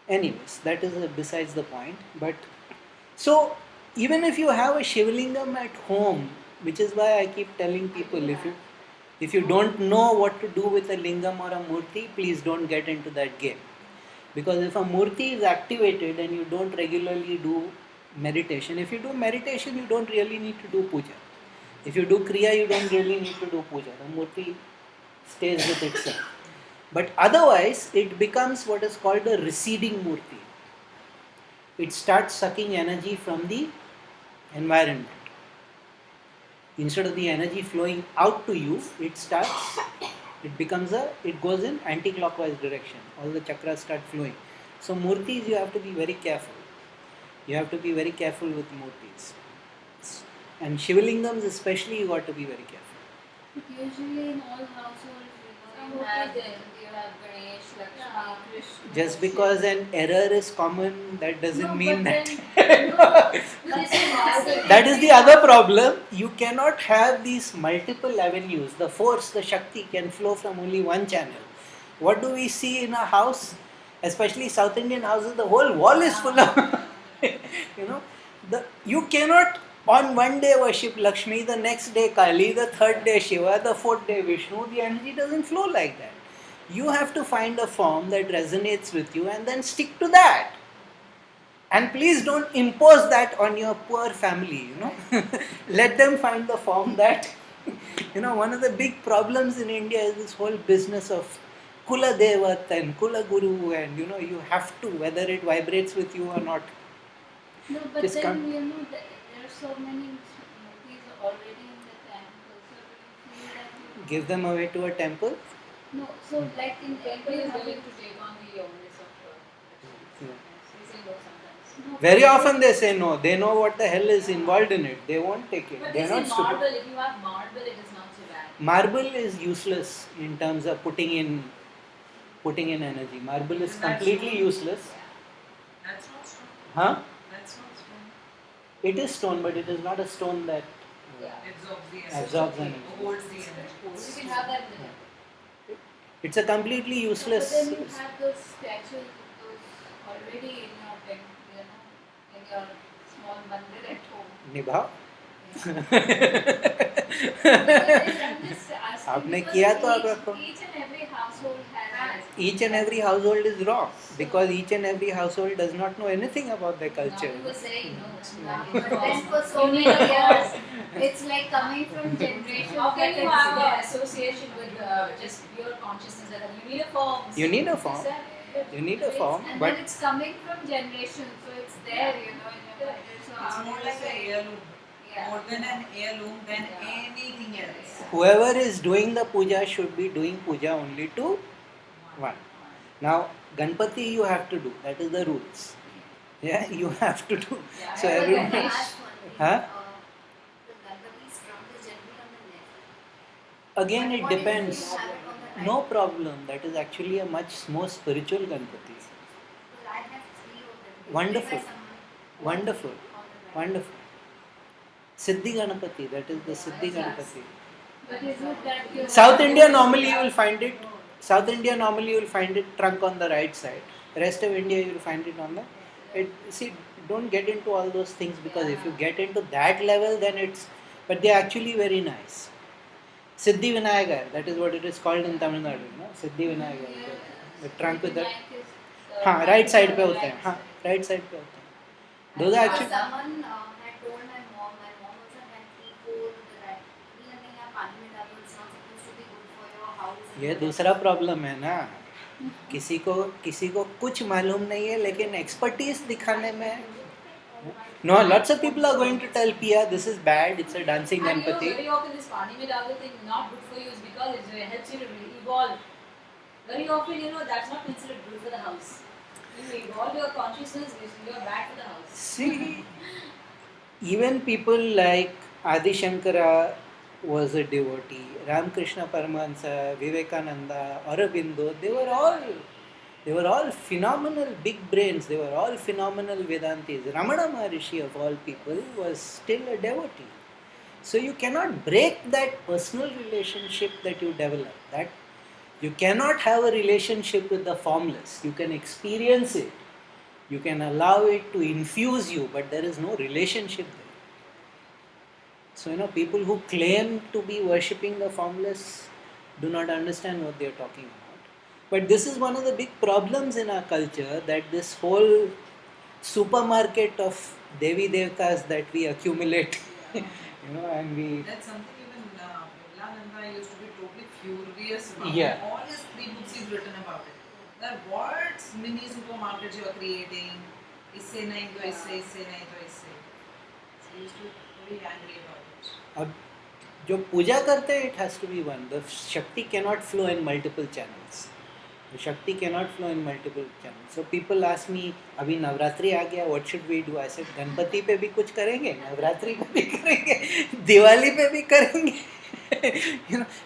Anyways, that is besides the point. But so even if you have a Shiva Lingam at home, which is why I keep telling people, if you don't know what to do with a lingam or a murti, please don't get into that game. Because if a murti is activated and you don't regularly do meditation, if you do meditation, you don't really need to do puja. If you do kriya, you don't really need to do puja. The murti stays with itself. But otherwise, it becomes what is called a receding murti. It starts sucking energy from the environment. Instead of the energy flowing out to you, it goes in anti-clockwise direction. All the chakras start flowing. So murtis, you have to be very careful. You have to be very careful with murtis. And Shiva Lingams especially, you got to be very careful. Usually in all households, you have Ganesh, Lakshmi, Krishna. Just because an error is common, that doesn't mean that. That is the other problem. You cannot have these multiple avenues. The force, the Shakti can flow from only one channel. What do we see in a house? Especially South Indian houses, the whole wall is full of, you cannot on one day worship Lakshmi, the next day Kali, the third day Shiva, the fourth day Vishnu. The energy doesn't flow like that. You have to find a form that resonates with you and then stick to that. And please don't impose that on your poor family, Let them find the form that, one of the big problems in India is this whole business of Kula Devat and Kula Guru, and, you have to, whether it vibrates with you or not. No, but just then, there are so many murtis already in the temple, so do you feel that give them away to a temple? No, so like in temple is willing to take on the onus of they say no sometimes. Very often they say no. They know what the hell is involved in it. They won't take it. But They're not marble, stupid. if you have marble, it is not so bad. Marble is useless in terms of putting in energy. Marble is completely useless. That's not stone. Huh? That's not stone. It is stone, but it is not a stone that absorbs energy. Holds the energy. You can have that in the temple. It's a completely useless. But then you have those statues, those already in your temple, in your small mandir at home. निभाओ. आपने किया तो आप रखो. Each and every household has. Each and every household is wrong because each and every household does not know anything about their culture. You were saying no. But then for so many years, it's like coming from generation. How can you have an association with just pure consciousness? That you need a form. You need a form. You need a form, And but then it's coming from generation, so it's there, in your culture. So It's how more do you like say? an heirloom. Yeah. More than an heirloom than anything else. whoever is doing the puja should be doing puja only to one. Now, Ganpati you have to do. That is the rules. Yeah, you have to do. Yeah, So I have a everyone. Ganesh. Huh? The Ganpati's drum is generally on the left. Again, But it what if depends. you have it on the right? No problem. That is actually a much more spiritual Ganpati. Because I have 3 of them. Wonderful. By someone Wonderful. on the right. Wonderful. Siddhi Ganapati. That is the Siddhi Ganapati. But is it that you South India normally you will find it. South India normally you will find it trunk on the right side. Rest of India you will find it on the. See, don't get into all those things because if you get into that level, then it's. But they are actually very nice. Siddhi Vinayagar. That is what it is called in Tamil Nadu. No? Siddhi Vinayagar. The trunk with the. हाँ right side पे होते हैं. हाँ right side पे होते हैं. Those are actually. Someone had told my mom also had 3, 4 of the right. नहीं आप पानी में डालो, it's not supposed to be good for your house. ये दूसरा प्रॉब्लम है ना. किसी को कुछ मालूम नहीं है लेकिन एक्सपर्टीज दिखाने में. No, lots of people are going to tell Pia this is bad. It's a dancing And Ganpati. very often this pani mein dal thing not good for you is because it helps you to evolve. Very often, that's not considered good for the house. You evolve your consciousness, you're bad for the house. See, even people like Adi Shankara was a devotee. Ramakrishna Paramahansa, Vivekananda, Aurobindo, they were all phenomenal big brains. They were all phenomenal Vedantis. Ramana Maharishi of all people was still a devotee. So you cannot break that personal relationship that you develop. That you cannot have a relationship with the formless. You can experience it, You can allow it to infuse you, but there is no relationship there. So, people who claim to be worshipping the formless do not understand what they are talking about. But this is one of the big problems in our culture, that this whole supermarket of Devi Devtas that we accumulate, and we. That's something even Vivekananda used to be totally furious about. Yeah. All his 3 books he's written about it. That what mini supermarkets you are creating, isse nahi to isse, isse nahi to isse. So he used to be very angry about it. अब जो पूजा करते हैं, it has to be one. The Shakti cannot flow in multiple channels. The Shakti cannot flow in multiple channels. So people ask me, अभी नवरात्रि आ गया, what should we do? I said, Ganpati पे भी कुछ करेंगे, नवरात्रि पे भी करेंगे, दिवाली पे भी करेंगे.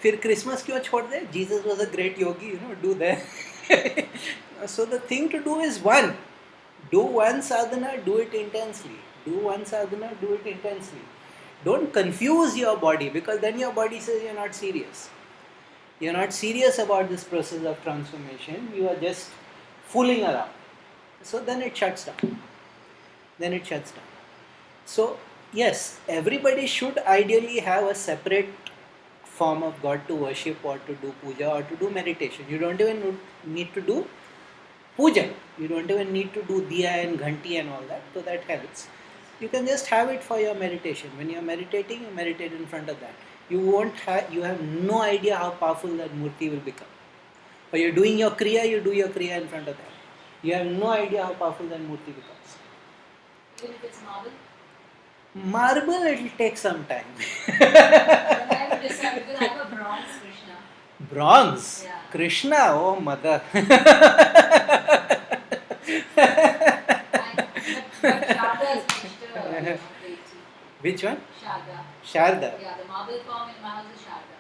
फिर क्रिसमस क्यों छोड़ दे? Jesus was a great yogi, do that. So the thing to do is one. Do one sadhana, do it intensely. Do one sadhana, do it intensely. Don't confuse your body, because then your body says you're not serious. You're not serious about this process of transformation. You are just fooling around. So then it shuts down. So yes, everybody should ideally have a separate form of God to worship, or to do puja, or to do meditation. You don't even need to do puja. You don't even need to do diya and ghanti and all that. So that helps. You can just have it for your meditation. When you're meditating, you meditate in front of that. You have no idea how powerful that murti will become. Or you're doing your kriya, you do your kriya in front of that. You have no idea how powerful that murti becomes. Even if it's marble? Marble, it will take some time. Then I have to decide, because I have a bronze Krishna. Bronze? Yeah. Krishna? Oh, mother. But Sharda is next Which one? Sharda. Sharda. Yeah, the marble form in my house is Sharda.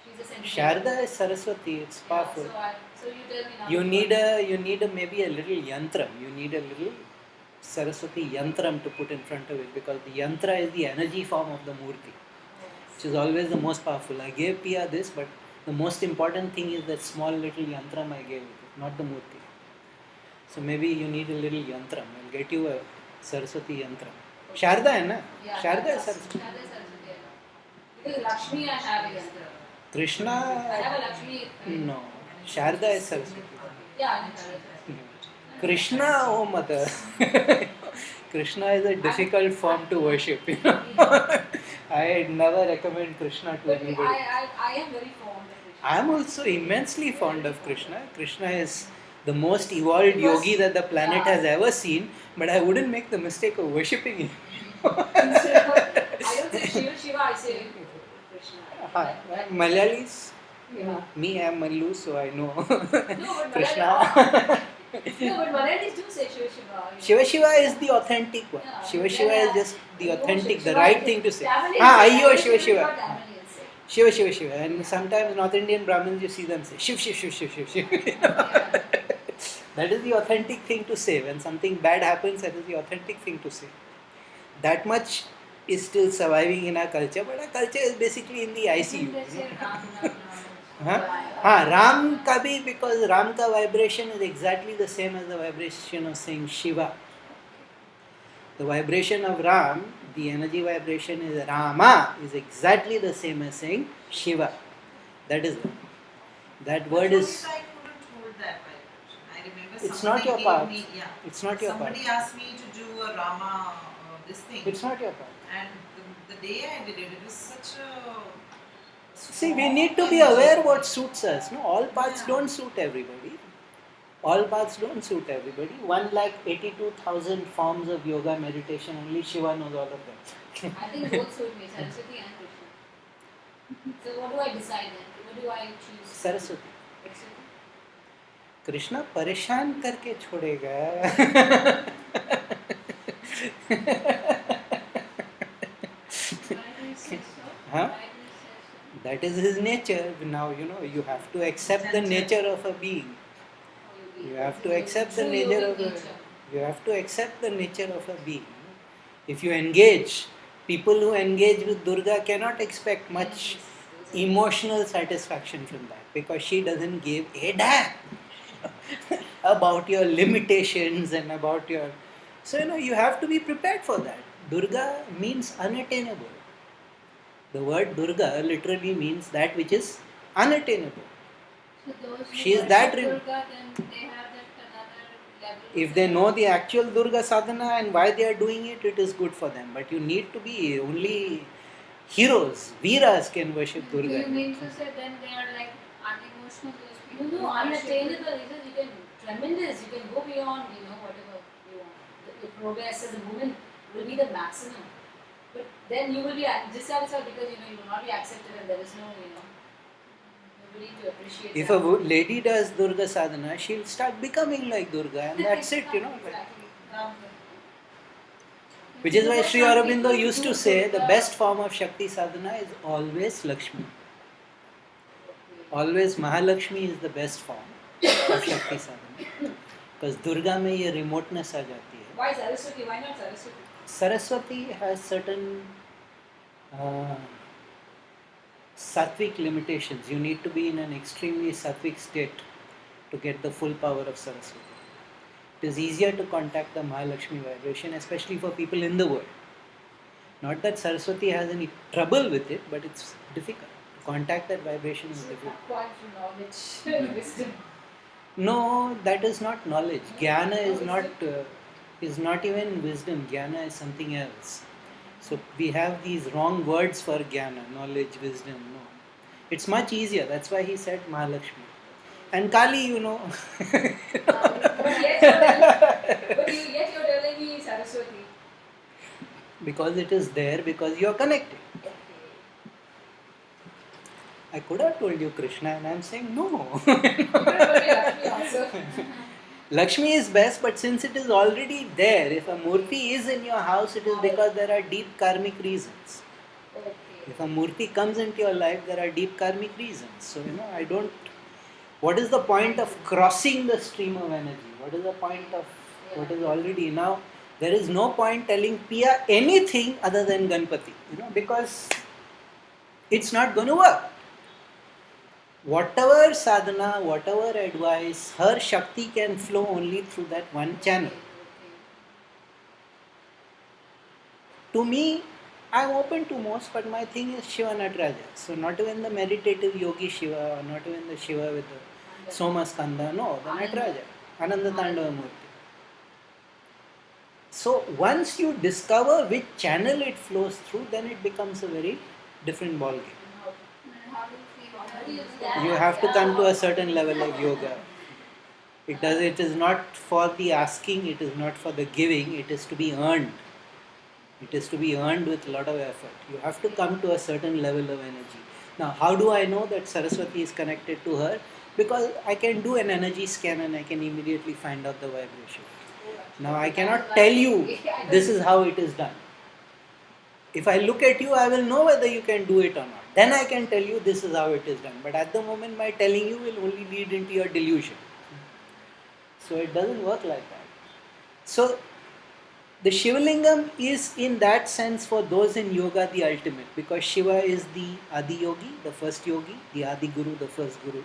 She's a centenary. Sharda is Saraswati. It's powerful. Yeah, so you tell me now. You need maybe a little yantram. You need a little Saraswati yantram to put in front of it, because the yantra is the energy form of the murti, which is always the most powerful. I gave Pia this, but the most important thing is that small little yantram I gave it, not the murti. So maybe you need a little yantram. I'll get you a Saraswati yantram. Sharda hai na? Yeah, Sharda is Saraswati. Sharda is Saraswati. Because Lakshmi I have a yantra. I Krishna? have a Lakshmi. No. Sharda is Saraswati. Yeah, I Krishna, oh mother. Krishna is a difficult form to worship. I never recommend Krishna to But anybody. I am very fond of Krishna. I am also immensely fond of Krishna. Krishna is the most evolved yogi that the planet has ever seen, but I wouldn't make the mistake of worshipping him. Instead of, I don't say Shiva, I say Krishna. Malayalis? Yeah. Me, I am Mallu, so I know No, but Krishna. Malayalis do say Shiva. Shiva Shiva is the authentic one. Yeah. Shiva Shiva is just the authentic, the Shiva right is- thing to say. Tamil is- Ayyo, Shiva Tamil is Shiva. what Tamilians say. Shiva Shiva Shiva. And sometimes North Indian Brahmins, you see them say Shiv Shiv Shiv Shiv Shiv Shiv. Yeah. That is the authentic thing to say. When something bad happens, that is the authentic thing to say. That much is still surviving in our culture, but our culture is basically in the ICU. They say Ram. हाँ, Ram का भी, because Ram का vibration is exactly the same as the vibration of saying Shiva. The vibration of Ram, the energy vibration is Rama, is exactly the same as saying Shiva. That is that word is. I couldn't hold that vibration. I remember It's somebody not your gave path. me, yeah. It's not your Somebody path. asked me to do a Rama this thing. It's not your path. And the day I did it, it was such a. See, we need to be aware what suits us. No, all paths don't suit everybody. All paths don't suit everybody. 182,000 forms of yoga meditation. Only Shiva knows all of them. I think both suit me, Saraswati and Krishna. So what do I decide then? What do I choose? Saraswati. Saraswati. Krishna परेशान करके छोड़ेगा. Why do you say so? Huh? Why do you say so? That is his nature. Now, you have to accept the nature of a being. You have to accept the nature of a. You have to accept the nature of a being. If you engage, people who engage with Durga cannot expect much emotional satisfaction from that, because she doesn't give a damn. about your limitations and about your. So, you have to be prepared for that. Durga means unattainable. The word Durga literally means that which is unattainable. So those who She is worship that Durga, then they have that another level. If they know the actual Durga sadhana and why they are doing it, it is good for them. But you need to be only heroes, Veeras can worship Do Durga. you mean to say then they are like unemotional, those people? You who know, worship unattainable Durga? reasons you can tremendous, you can go beyond, whatever you want. The progress as a woman will be the maximum. But then you will be dissatisfied because you will not be accepted and there is no, nobody to appreciate If that. a lady does Durga sadhana, she'll start becoming like Durga, and that's it, Exactly. Which is why Because Sri some Aurobindo people used do to say the Durga- best form of Shakti sadhana is always Lakshmi. Always Mahalakshmi is the best form of Shakti sadhana. Because Durga में ये remoteness आ जाती है. Why Saraswati? Why not Saraswati? Saraswati has certain sattvic limitations. You need to be in an extremely sattvic state to get the full power of Saraswati. It is easier to contact the Mahalakshmi vibration, especially for people in the world. Not that Saraswati has any trouble with it, but it's difficult. To contact that vibration is difficult. Acquired through knowledge and wisdom. No, that is not knowledge. Jnana is not even wisdom. Jnana is something else. So we have these wrong words for jnana, knowledge, wisdom. No, it's much easier. That's why he said Mahalakshmi. And Kali, Yet you're telling me Saraswati. because it is there, because you are connected. I could have told you Krishna, and I'm saying no. Lakshmi also. Lakshmi is best, but since it is already there, if a murti is in your house, it is because there are deep karmic reasons. Okay. If a murti comes into your life, there are deep karmic reasons. So, I don't. What is the point of crossing the stream of energy? What is the point of what is already now? There is no point telling Pia anything other than Ganpati, because it's not going to work. Whatever sadhana, whatever advice, her Shakti can flow only through that one channel. To me, I'm open to most, but my thing is Shiva Nataraja. So not even the meditative yogi Shiva, or not even the Shiva with the Soma Skanda, no, the Nataraja, Ananda Tandava Murti. So once you discover which channel it flows through, then it becomes a very different ballgame. How do you feel? You have to come to a certain level of yoga. It is not for the asking, it is not for the giving, it is to be earned. It is to be earned with a lot of effort. You have to come to a certain level of energy. Now, how do I know that Saraswati is connected to her? Because I can do an energy scan and I can immediately find out the vibration. Now, I cannot tell you this is how it is done. If I look at you, I will know whether you can do it or not. Then I can tell you this is how it is done. But at the moment, my telling you will only lead into your delusion. So it doesn't work like that. So the Shiva Lingam is in that sense for those in yoga the ultimate, because Shiva is the Adi Yogi, the first yogi, the Adi Guru, the first Guru.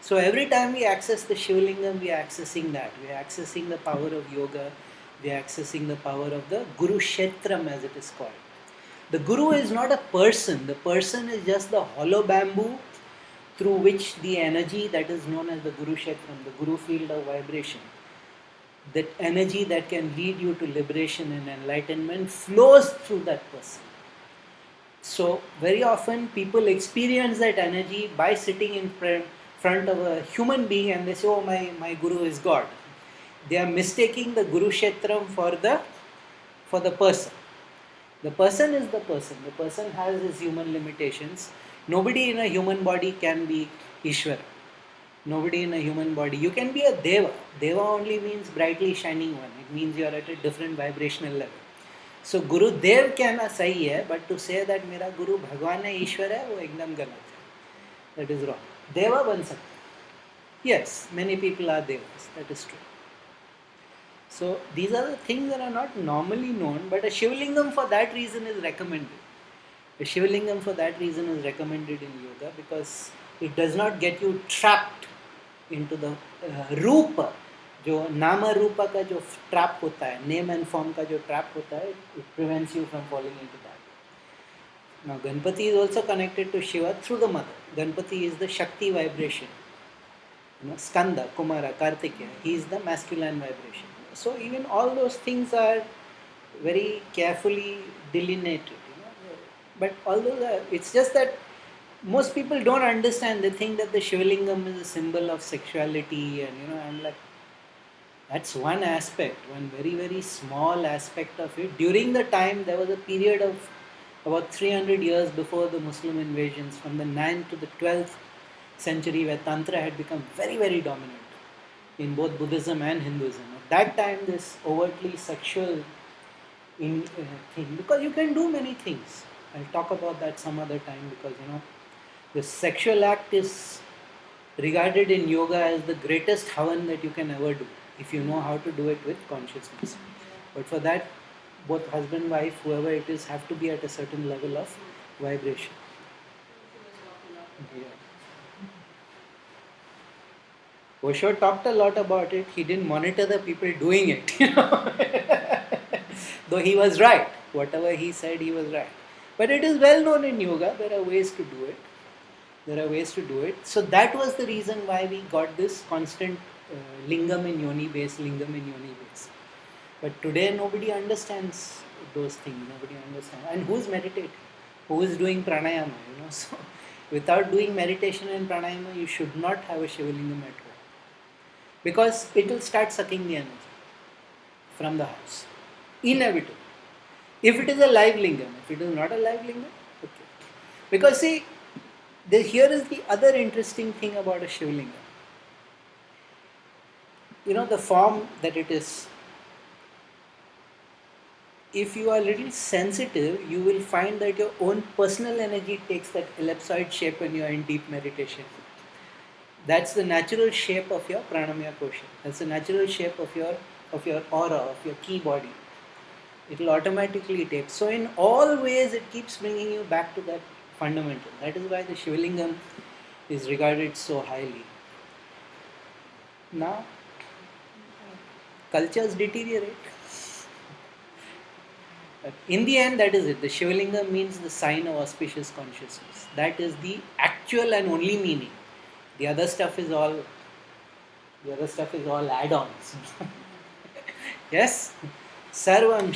So every time we access the Shiva Lingam, we are accessing that. We are accessing the power of yoga. We are accessing the power of the Guru Kshetram, as it is called. The Guru is not a person. The person is just the hollow bamboo through which the energy that is known as the Guru Kshetram, the Guru field of vibration, that energy that can lead you to liberation and enlightenment flows through that person. So very often people experience that energy by sitting in front of a human being and they say, oh, my Guru is God. They are mistaking the Guru Kshetram for the person. The person is the person. The person has his human limitations. Nobody in a human body can be Ishvara. Nobody in a human body. You can be a Deva. Deva only means brightly shining one. It means you are at a different vibrational level. So Guru Dev कहना सही है, but to say that मेरा गुरु भगवान है, ईश्वर है, वो एकदम गलत है. That is wrong. Deva बन सकते. Yes, many people are Devas. That is true. So these are the things that are not normally known, but a Shiva Lingam for that reason is recommended. A Shiva Lingam for that reason is recommended in yoga because it does not get you trapped into the Rupa. जो नाम रूपा का जो trap होता है, name and form का जो trap होता है, it prevents you from falling into that. Now Ganpati is also connected to Shiva through the mother. Ganpati is the Shakti vibration. Skanda, Kumara, Kartikeya, he is the masculine vibration. So even all those things are very carefully delineated. But although it's just that most people don't understand. They think that the Shiva Lingam is a symbol of sexuality, and I'm like, that's one aspect, one very very small aspect of it. During the time, there was a period of about 300 years before the Muslim invasions, from the 9th to the 12th century, where Tantra had become very very dominant in both Buddhism and Hinduism. At that time, this overtly sexual thing, because you can do many things. I'll talk about that some other time, because the sexual act is regarded in yoga as the greatest havan that you can ever do, if you know how to do it with consciousness. But for that, both husband, wife, whoever it is, have to be at a certain level of vibration. Yeah. Osho talked a lot about it. He didn't monitor the people doing it, though he was right. Whatever he said, he was right. But it is well known in yoga. There are ways to do it. So that was the reason why we got this constant lingam in yoni base. But today nobody understands those things. Nobody understands. And who's meditating? Who is doing pranayama? So without doing meditation and pranayama, you should not have a Shiva Lingam at home, because it will start sucking the energy from the house. Inevitable. If it is a live lingam, if it is not a live lingam, okay. Because see, here is the other interesting thing about a Shiva Lingam. The form that it is. If you are a little sensitive, you will find that your own personal energy takes that ellipsoid shape when you are in deep meditation. That's the natural shape of your pranamaya kosha. That's the natural shape of your aura, of your ki body. It will automatically take. So in all ways, it keeps bringing you back to that fundamental. That is why the Shiva Lingam is regarded so highly. Now, cultures deteriorate. But in the end, that is it. The Shiva Lingam means the sign of auspicious consciousness. That is the actual and only meaning. The other stuff is all add-ons. Yes? Sarvam